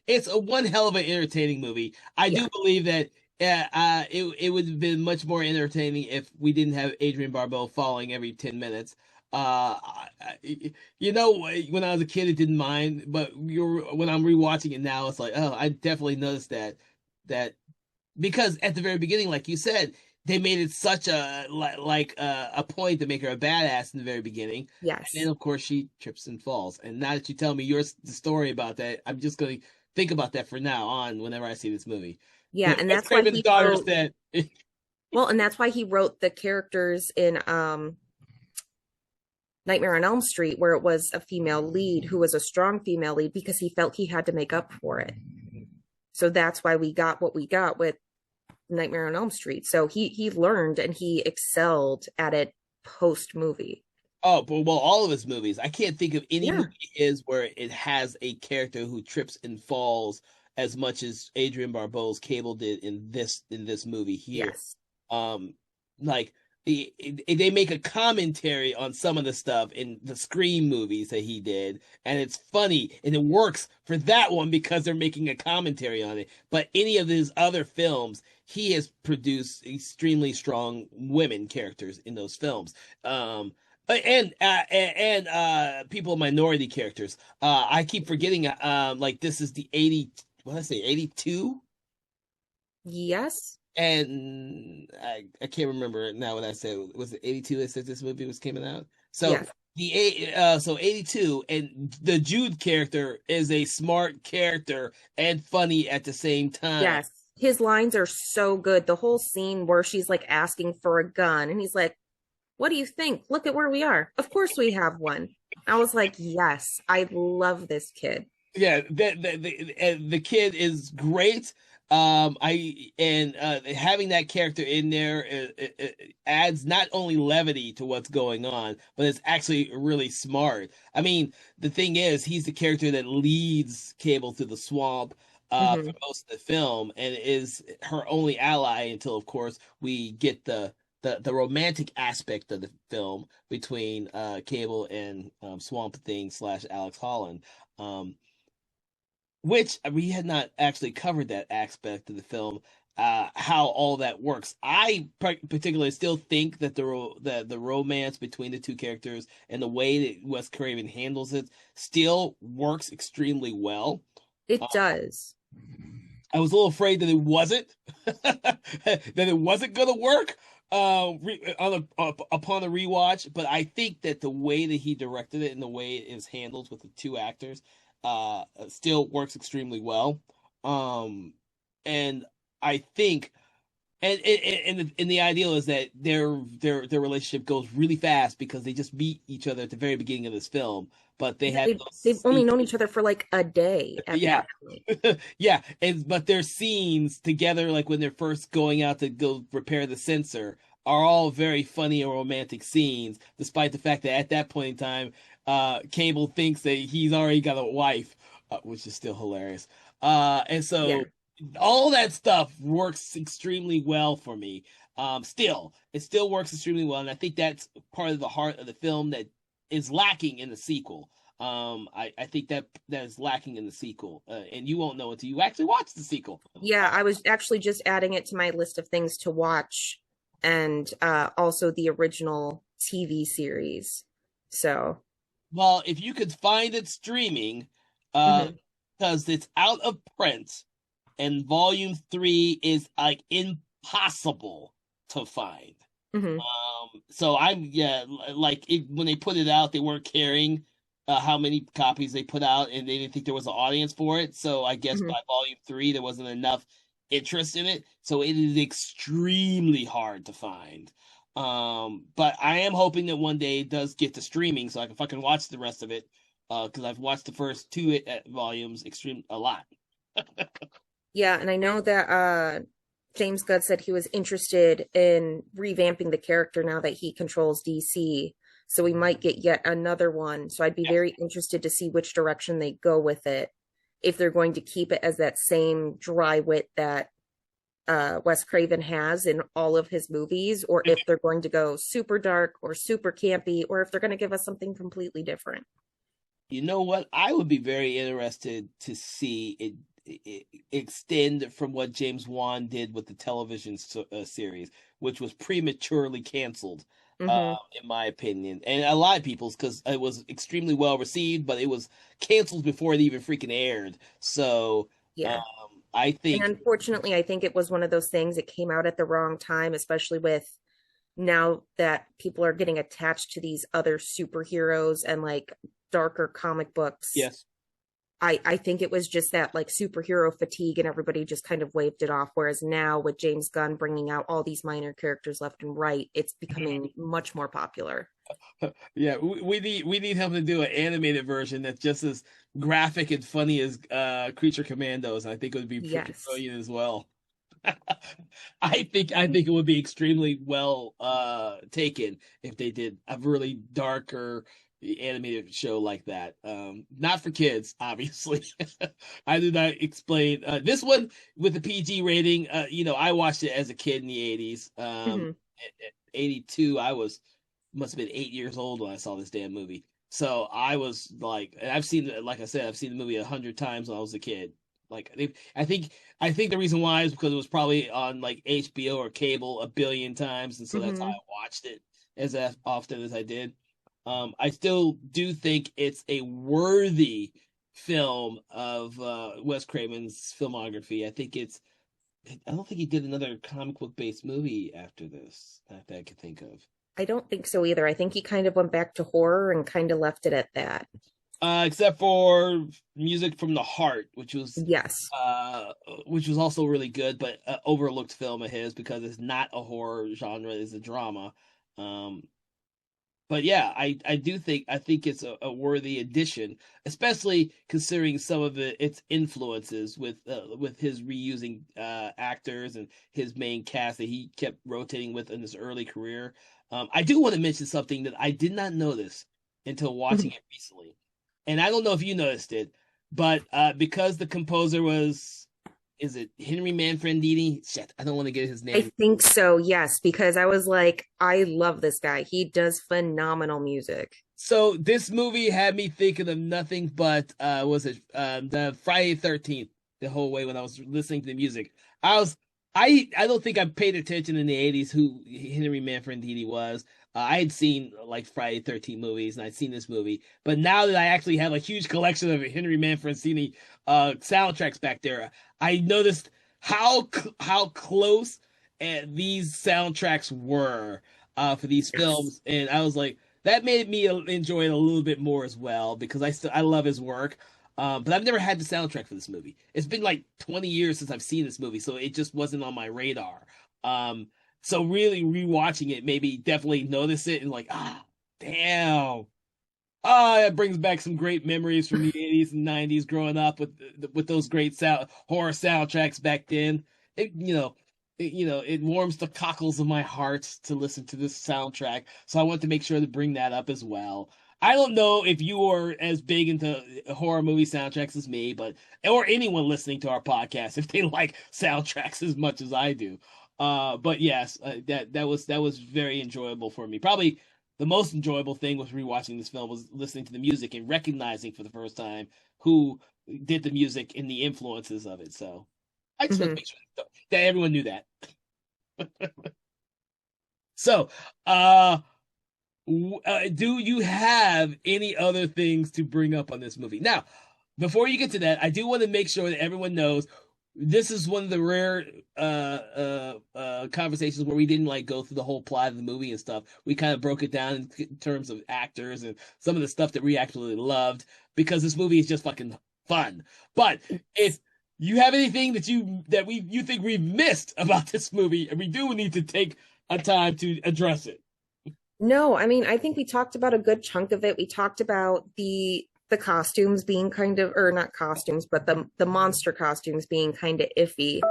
It's a one hell of an entertaining movie. I Yeah. do believe that it would have been much more entertaining if we didn't have Adrian Barbeau falling every 10 minutes. When I was a kid, it didn't mind, but when I'm rewatching it now, it's like, oh, I definitely noticed that because at the very beginning, like you said, they made it such a point to make her a badass in the very beginning, and then Yes. of course she trips and falls. And now that you tell me your the story about that, I'm just going to think about that from now on whenever I see this movie. Yeah, Because and Wes that's why Craven's he daughter wrote said, well, and that's why he wrote the characters in Nightmare on Elm Street, where it was a female lead who was a strong female lead because he felt he had to make up for it. So that's why we got what we got with Nightmare on Elm Street. So he learned and he excelled at it post movie. "Oh, but well, all of his movies. I can't think of any Yeah. movie is where it has a character who trips and falls as much as Adrian Barbeau's Cable did in this movie here. Yes. Um, like they make a commentary on some of the stuff in the Scream movies that he did, and it's funny and it works for that one because they're making a commentary on it. But any of his other films, he has produced extremely strong women characters in those films. And people minority characters. I keep forgetting. Like this is the 80. What did I say? 82. Yes. And I can't remember now what I said. Was it 82 that said this movie was coming out? So Yes. so 82, and the Jude character is a smart character and funny at the same time. Yes. His lines are so good. The whole scene where she's like asking for a gun and he's like, "What do you think? Look at where we are. Of course we have one." I was like, "Yes, I love this kid." Yeah, the kid is great. I and having that character in there it adds not only levity to what's going on, but it's actually really smart. I mean, the thing is, he's the character that leads Cable through the swamp for Hmm. most of the film, and is her only ally until, of course, we get the romantic aspect of the film between Cable and Swamp Thing slash Alex Holland. Um, which we had not actually covered that aspect of the film, how all that works. I particularly still think that the romance between the two characters and the way that Wes Craven handles it still works extremely well. It does. I was a little afraid that it wasn't that it wasn't gonna work upon the rewatch, but I think that the way that he directed it and the way it is handled with the two actors still works extremely well. Um, and I think and the ideal is that their relationship goes really fast because they just meet each other at the very beginning of this film, but they Yeah, had they've those only scenes. known each other for like a day at Yeah. that point. Yeah, and but their scenes together, like when they're first going out to go repair the sensor, are all very funny and romantic scenes, despite the fact that at that point in time, Cable thinks that he's already got a wife, which is still hilarious. And Yeah. so all that stuff works extremely well for me. It still works extremely well, and I think that's part of the heart of the film that is lacking in the sequel. I think that is lacking in the sequel, and you won't know until you actually watch the sequel. Yeah, I was actually just adding it to my list of things to watch and also the original TV series. So, Well, if you could find it streaming, mhm, because it's out of print, and Volume 3 is like impossible to find. mhm, So I'm yeah, like when they put it out, they weren't caring how many copies they put out, and they didn't think there was an audience for it. So I guess mhm. by Volume 3, there wasn't enough interest in it. So it is extremely hard to find. But I am hoping that one day it does get to streaming, so I can fucking watch the rest of it. Because I've watched the first two volumes extreme a lot. Yeah, and I know that James Gunn said he was interested in revamping the character now that he controls DC. So we might get yet another one. So I'd be Yes. very interested to see which direction they go with it. If they're going to keep it as that same dry wit that Wes Craven has in all of his movies, or if they're going to go super dark or super campy, or if they're going to give us something completely different. You know what? I would be very interested to see it extend from what James Wan did with the television series, which was prematurely canceled, Hmm. in my opinion, and a lot of people's because it was extremely well received, but it was canceled before it even freaking aired. So, Yeah. I And think unfortunately, I think it was one of those things. It came out at the wrong time, especially with now that people are getting attached to these other superheroes and like darker comic books. yes. I think it was just that like superhero fatigue and everybody just kind of waved it off. Whereas now with James Gunn bringing out all these minor characters left and right, it's becoming much more popular. Yeah, we need him to do an animated version that's just as graphic and funny as Creature Commandos. I think it would be freaking Yes. brilliant as well. I think it would be extremely well taken if they did a really darker animated show like that. Not for kids, obviously. I did not explain this one with the PG rating. I watched it as a kid in the 80s. Hmm. '82. I was must have been 8 years old when I saw this damn movie. So I was like, and I've seen, like I said, I've seen the movie 100 times when I was a kid. Like I think I think the reason why is because it was probably on like HBO or cable a billion times, and so that's how Hmm. I watched it as often as I did. I still do think it's a worthy film of Wes Craven's filmography. I don't think he did another comic book based movie after this that I could think of. I don't think so either. I think he kind of went back to horror and kind of left it at that. Except for Music from the Heart, Yes. uh, which was also really good, but overlooked film of his because it's not a horror genre; it's a drama. Um, but yeah, I think it's a worthy addition, especially considering some of its influences with his reusing actors and his main cast that he kept rotating with in his early career. I do want to mention something that I did not notice until watching it recently, and I don't know if you noticed it, but because the composer was, is it Henry Manfredini? Shit, I don't want to get his I name. think so, yes, because I was like, I love this guy. He does phenomenal music. So this movie had me thinking of nothing but was it the Friday 13th the whole way when I was listening to the music. I was I don't think I paid attention in the 80s who Henry Manfredini was. I had seen like Friday 13 movies and I'd seen this movie, but now that I actually have a huge collection of Henry Manfredini soundtracks back there, I noticed how close these soundtracks were for these Yes. films, and I was like, that made me enjoy it a little bit more as well because I love his work. But I've never had the soundtrack for this movie. It's been like 20 years since I've seen this movie, so it just wasn't on my radar. Um, so really rewatching it made me definitely notice it and like, damn. That brings back some great memories from the 80s and 90s growing up with those great horror soundtracks back then. It, it warms the cockles of my heart to listen to this soundtrack. So I want to make sure to bring that up as well. I don't know if you are as big into horror movie soundtracks as me, but or anyone listening to our podcast if they like soundtracks as much as I do. But yes, that was very enjoyable for me. Probably the most enjoyable thing was rewatching this film was listening to the music and recognizing for the first time who did the music and the influences of it. So I just want to Hmm. make sure that everyone knew that. So, uh, do you have any other things to bring up on this movie? Now, before you get to that, I do want to make sure that everyone knows this is one of the rare conversations where we didn't like go through the whole plot of the movie and stuff. We kind of broke it down in terms of actors and some of the stuff that we actually loved because this movie is just fucking fun. But if you have anything you think we've missed about this movie, and we do need to take a time to address it. No, I mean, I think we talked about a good chunk of it. We talked about the costumes being kind of, or not costumes, but the monster costumes being kind of iffy.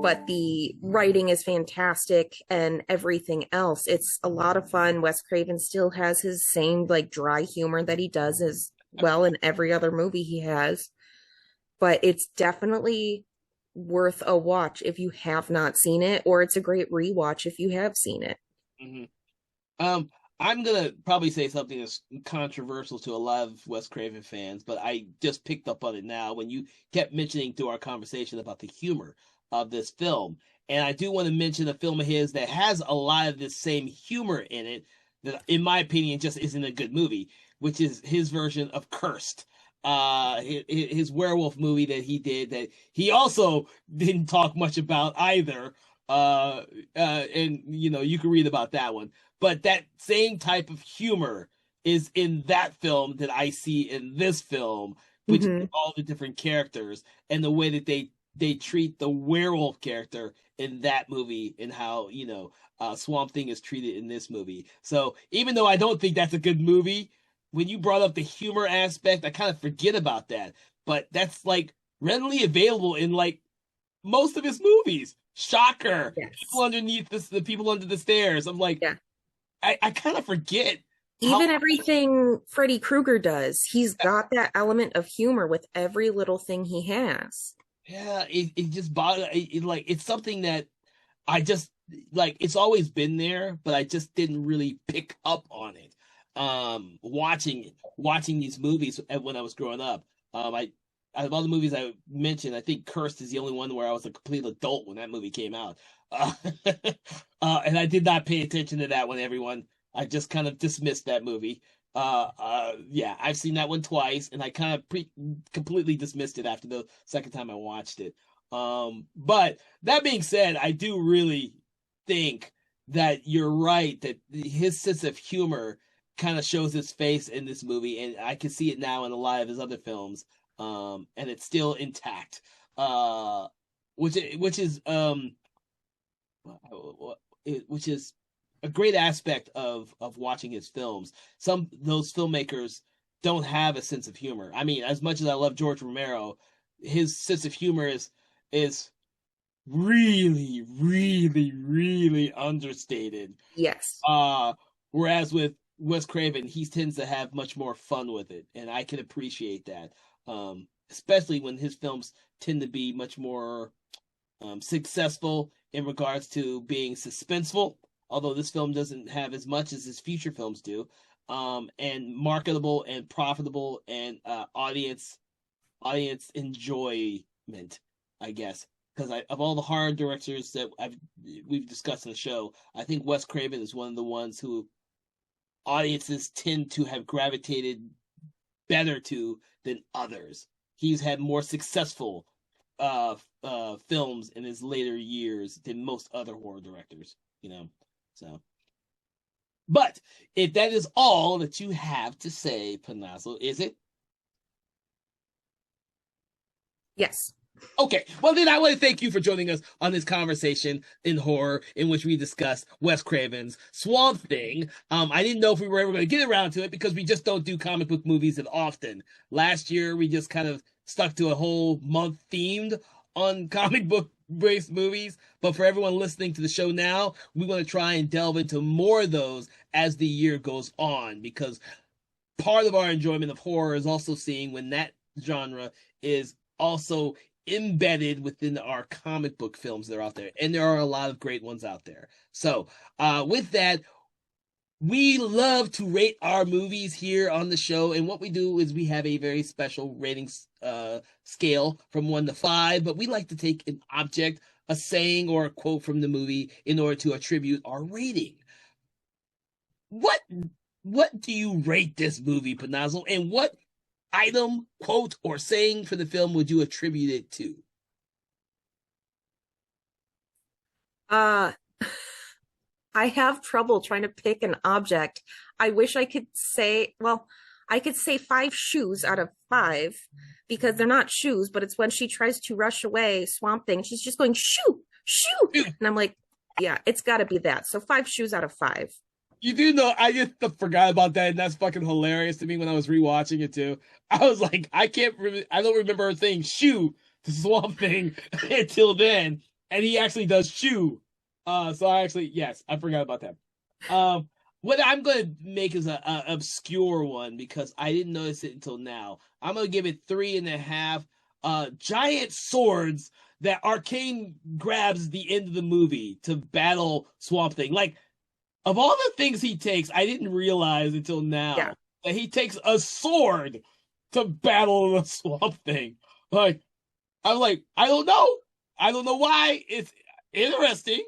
But the writing is fantastic and everything else. It's a lot of fun. Wes Craven still has his same like dry humor that he does as well in every other movie he has. But it's definitely worth a watch if you have not seen it, or it's a great rewatch if you have seen it. Mhm. Um, I'm gonna probably say something that's controversial to a lot of Wes Craven fans, but I just picked up on it now when you kept mentioning through our conversation about the humor of this film. And I do want to mention a film of his that has a lot of this same humor in it that, in my opinion, just isn't a good movie, which is his version of Cursed. His werewolf movie that he did that he also didn't talk much about either. And you can read about that one, but that same type of humor is in that film that I see in this film, which is Hmm. all the different characters and the way that they treat the werewolf character in that movie and how Swamp Thing is treated in this movie. So even though I don't think that's a good movie, when you brought up the humor aspect, I kind of forget about that. But that's like readily available in like most of his movies. Shocker. People Yes. underneath this, the people under the stairs. I'm like, Yeah. I kind of forget how, Even everything Freddy Krueger does, he's got that element of humor with every little thing he has. yeah, it just bothers, like, it's something that I just like it's always been there, but I just didn't really pick up on it. Watching these movies when I was growing up. I Out of all the movies I mentioned, I think Cursed is the only one where I was a complete adult when that movie came out. Uh, and I did not pay attention to that one, everyone. I just kind of dismissed that movie. Yeah, I've seen that one twice, and I kind of completely dismissed it after the second time I watched it. But that being said, I do really think that you're right that his sense of humor kind of shows his face in this movie, and I can see it now in a lot of his other films. And it's still intact. Which is which is a great aspect of watching his films. Some those filmmakers don't have a sense of humor. I mean, as much as I love George Romero, his sense of humor is really, really, really understated. Yes. Whereas with Wes Craven, he tends to have much more fun with it, and I can appreciate that. Especially when his films tend to be much more successful in regards to being suspenseful, although this film doesn't have as much as his future films do, and marketable and profitable and audience enjoyment, I guess. Because of all the horror directors that we've discussed in the show, I think Wes Craven is one of the ones who audiences tend to have gravitated better to than others. He's had more successful films in his later years than most other horror directors, you know. So, but if that is all that you have to say, Panazzo, is it? Yes. Okay, well then I want to thank you for joining us on this conversation in horror in which we discussed Wes Craven's Swamp Thing. I didn't know if we were ever going to get around to it because we just don't do comic book movies that often. Last year we just kind of stuck to a whole month themed on comic book based movies, but for everyone listening to the show now, we want to try and delve into more of those as the year goes on, because part of our enjoyment of horror is also seeing when that genre is also embedded within our comic book films that are out there, and there are a lot of great ones out there. So with that, we love to rate our movies here on the show, and what we do is we have a very special ratings scale from 1 to 5, but we like to take an object, a saying, or a quote from the movie in order to attribute our rating. What do you rate this movie, Panazzo, and what item, quote, or saying for the film would you attribute it to? I have trouble trying to pick an object. I wish I could say, well, I could say 5 shoes out of 5 because they're not shoes, but it's when she tries to rush away, Swamp Thing. She's just going, shoo, shoo. And I'm like, yeah, it's got to be that. So 5 shoes out of 5. You do know, I just forgot about that, and that's fucking hilarious to me when I was rewatching it too. I was like, I don't remember her saying shoe to Swamp Thing until then, and he actually does shoe. So yes, I forgot about that. What I'm gonna make is a obscure one because I didn't notice it until now. I'm gonna give it 3.5 giant swords that Arcane grabs the end of the movie to battle Swamp Thing. Like, of all the things he takes, I didn't realize until now that he takes a sword to battle the Swamp Thing. Like, I'm like, I don't know why. It's interesting.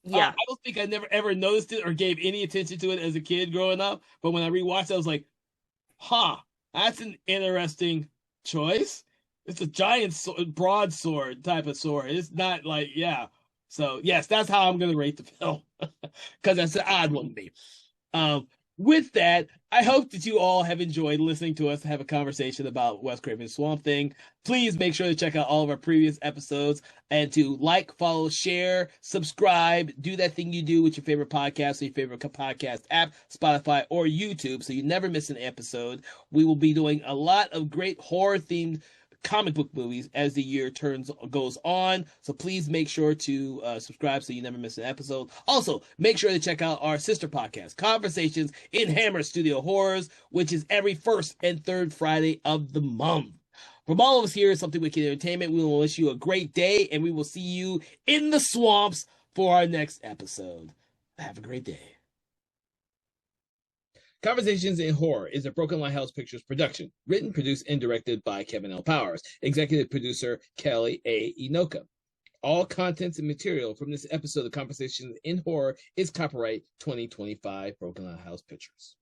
Yeah. I don't think I never ever noticed it or gave any attention to it as a kid growing up. But when I rewatched it, I was like, huh, that's an interesting choice. It's a giant broadsword type of sword. It's not like, yeah. So, yes, that's how I'm going to rate the film. Because that's an odd one to me. With that, I hope that you all have enjoyed listening to us have a conversation about Wes Craven's Swamp Thing. Please make sure to check out all of our previous episodes and to like, follow, share, subscribe, do that thing you do with your favorite podcast or your favorite podcast app, Spotify or YouTube, so you never miss an episode. We will be doing a lot of great horror-themed comic book movies as the year goes on, so please make sure to subscribe so you never miss an episode. Also, make sure to check out our sister podcast, Conversations in Hammer Studio Horrors, which is every first and third Friday of the month. From all of us here at Something Wicked Entertainment, we will wish you a great day, and we will see you in the swamps for our next episode. Have a great day. Conversations in Horror is a Broken Lighthouse Pictures production, written, produced, and directed by Kevin L. Powers, executive producer Kelly A. Inoka. All contents and material from this episode of Conversations in Horror is copyright 2025 Broken Lighthouse Pictures.